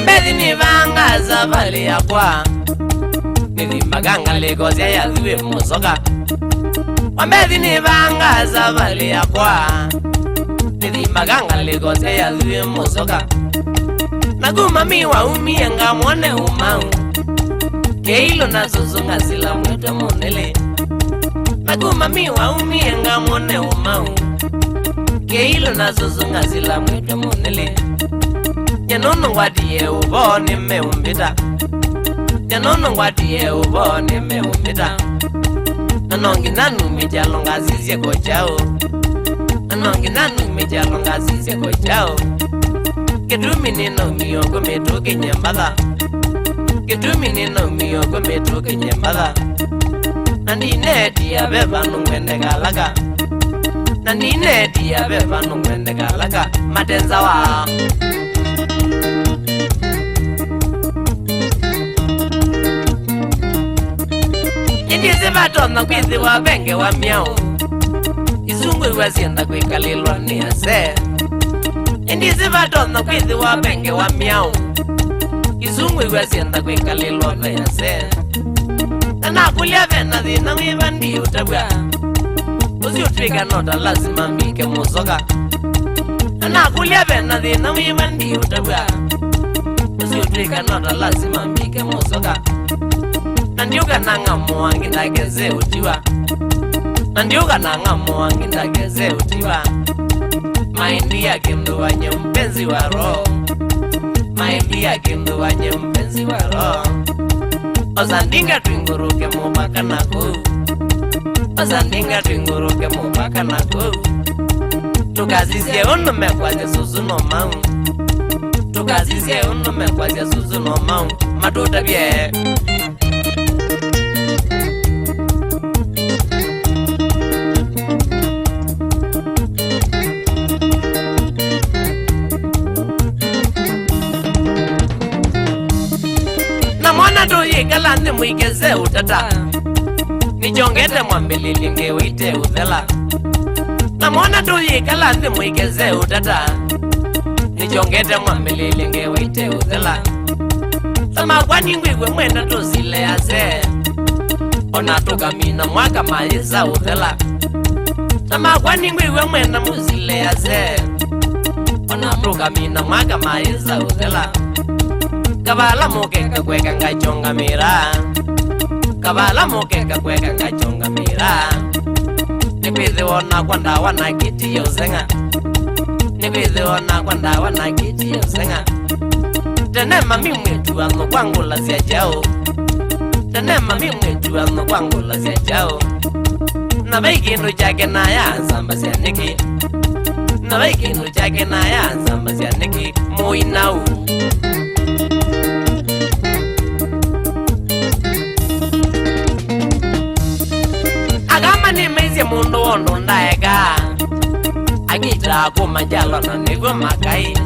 Wambezi ni vanga safari ya kwa Nilimbaganga Lagos ya yadhiwe musoka Wambezi ni vanga safari ya kwa Nilimbaganga Lagos ya yadhiwe musoka Naguma miwa umienga mwone umau Keilo na suzunga sila mweto monele Naguma miwa umienga mwone umau Keilo na suzunga sila mweto monele Yanono ngwadiye ubone meumbita Yanono ngwadiye ubone meumbita Nanongi nanu mijalo ngazizye kochao Nanongi nanu mijalo ngazizye kochao Kedumi nino miyoko metoke nyembala Kedumi nino miyoko metoke nyembala Nandine diya beba nungwende galaka Nandine diya beba nungwende galaka Matenza wa Indizi batona kwizi wa benge wa miao Izungu iwazienda kwikalilwa ni ase Indizi batona kwizi wa benge wa miao Izungu iwazienda kwikalilwa ni ase Tana kulia vena zina wivandi utabwa Uzi utwika nota lazima mike musoka Tana kulia vena zina wivandi utabwa Uzi utwika nota lazima mike musoka Nandiuka nanga mwangi ndageze utiwa Nandiuka nanga mwangi ndageze utiwa Maindi ya kindu wanye mpenzi wa roho Maindi ya kindu wanye mpenzi wa roho Ozandinga tuinguruke mubaka nako Ozandinga tuinguruke mubaka nako Tukazisye unume kwaze suzu no mau Tukazisye unume kwaze suzu no mau Matuta bie Kalande mwigeze utata Nijongete mwambilili ngewite uthela Namona tuyi kalande mwigeze utata Nijongete mwambilili ngewite uthela Sama kwa nyingwe mwenda tuzile ase Ona tukamina mwaka maiza uthela Sama kwa nyingwe mwenda muzile ase Ona tukamina mwaka maiza uthela Kabala mokeka kweka ngachonga mira Kabala mokeka kweka ngachonga mira Nikwithi wona kwa ndawa na kiti yosenga Nikwithi wona kwa ndawa na kiti yosenga Tene mami mwetu ano kwangula siya chao Tene mami mwetu ano kwangula siya chao Nabai kindu chake na ya nsamba siya niki Nabai kindu chake na ya nsamba siya niki Moinau Mundu wondo ndaega Agitra kumajalo na nigo makai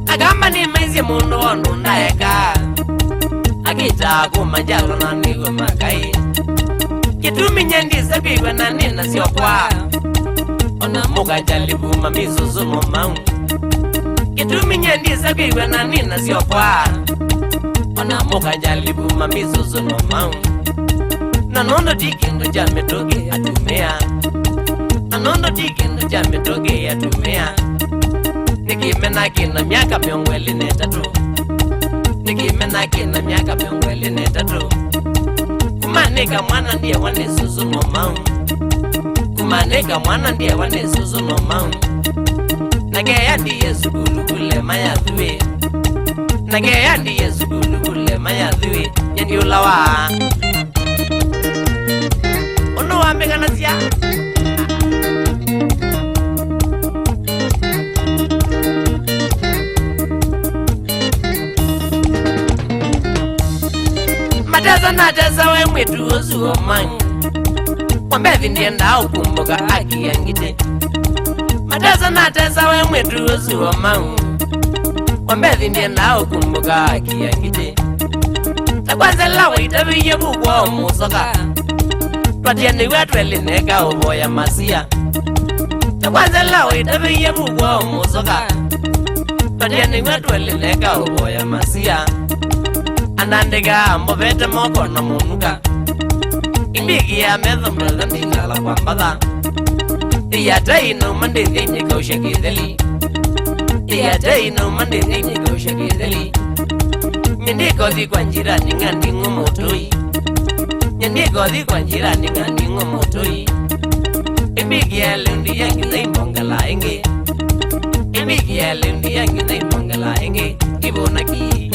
Agamba ni mezi mundu wondo ndaega Agitra kumajalo na nigo makai Kitumi nyendi sabigwa na nina sio kwa Ona muka jalibu mamizuzu no maungu Kitumi nyendi sabigwa na nina sio kwa Ona muka jalibu mamizuzu no maungu Nanondo tikindu jametoge atumea Nanondo tikindu jametoge atumea Nikimena kina miaka miongweli netatu Nikimena kina miaka miongweli netatu Kumanika mwana ndiye wane suzu no maungu Kumanika mwana ndiye wane suzu no maungu Nageya ndiye sugulu kule maya dhuwe Nageya ndiye sugulu kule maya dhuwe Yendi ulawa Ono wambega na siya Mateza na teza we mwetu ozu o mangu Wambevi ndienda ukumbuka aki yangite Mateza na teza we mwetu ozu o mangu Wambevi ndienda ukumbuka aki yangite Takwaze lawe itabi yebu kwa musoka Twatieni wetu elineka uboya masia Takwaze lawe itabi yebu kwa musoka Todiani wetu elineka uboya masia Anandega mbovete moko na munuka Imbigi ya metho mreza ndingala kwa mbada Iyata ino mande zinyi kausha kizeli Iyata ino mande zinyi kausha kizeli Nyendiko zi kwa njirani ngandi ngomotoi Nyendiko zi kwa njirani ngandi ngomotoi Imbigi ya lundi yangi zaimongala inge Imbigi ya lundi yangi zaimongala inge Kibona ki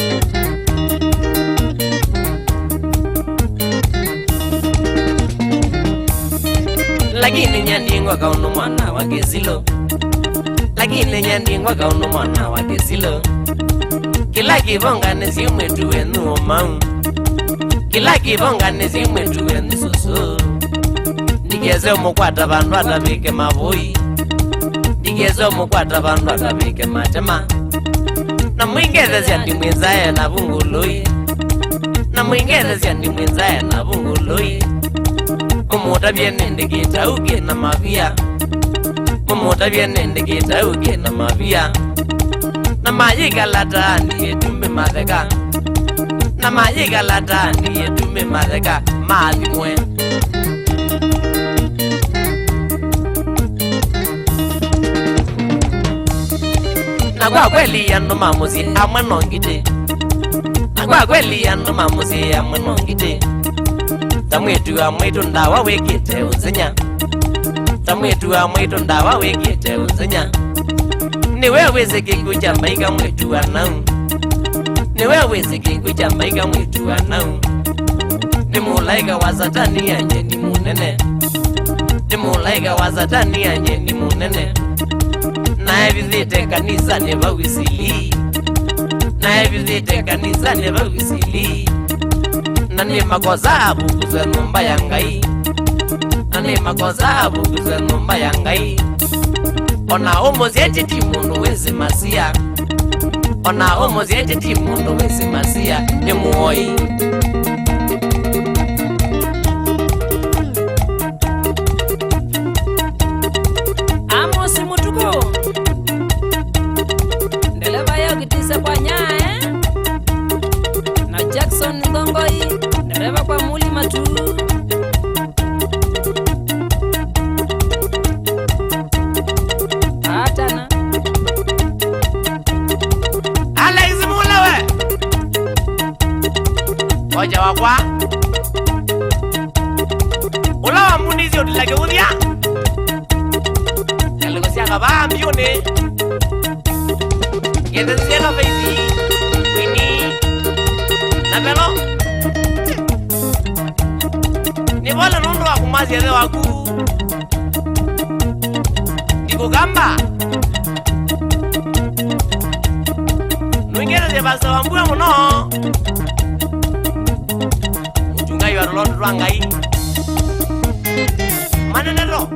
Lakini nyandingwa kauno mwana wa gesilo Lakini nyandingwa kauno mwana wa gesilo Kila kibonga nesi umwetu wenu omau Kila kibonga nesi umwetu wenu susu Ndigeze umukwata bandu atabike mavoi Ndigeze umukwata bandu atabike matema Na mwingeze siandi mwenzaye na vunguloi Na mwingeze siandi mwenzaye na vunguloi Mumuta bienende kita uke na mavia Mumuta bienende kita uke na mavia Na majiga lata ndiye tume madheka Na majiga lata ndiye tume madheka Maadhi mwe Na kwa kweli ya no mamuzi amwe nongite Na kwa kweli ya no mamuzi amwe nongite Tamwetu amwetu ndawa wekite uzenya Tamwetu amwetu ndawa wekite uzenya Ni wewe zikikuja maiga mwetu anau Ni wewe zikikuja maiga mwetu anau Ni mulaika wa satani anje ni munene Ni mulaika wa satani anje ni munene Na evizite kanisa ne bawisili Na evizite kanisa ne bawisili Nani makosa abukuze numba yangai Nani makosa abukuze numba yangai Ona omozieti timundu wezi masia Ona omozieti timundu wezi masia Ni muoi Amosi mutuko Ndeleba yo kitise kwa nyae Na Jackson Ngongoi Dereva kwa muli matu Atana Alex Mulewe Oja wakwa Ulawa munizi odilage udhia Yalugosia kaba mbione Yedensiega feizi Wini Nabelo Nibola nundu wa kumazi ya waku Ndiko gamba Nwingere ze basa wambua muno Mchungai wa rolondo rwangai Manenero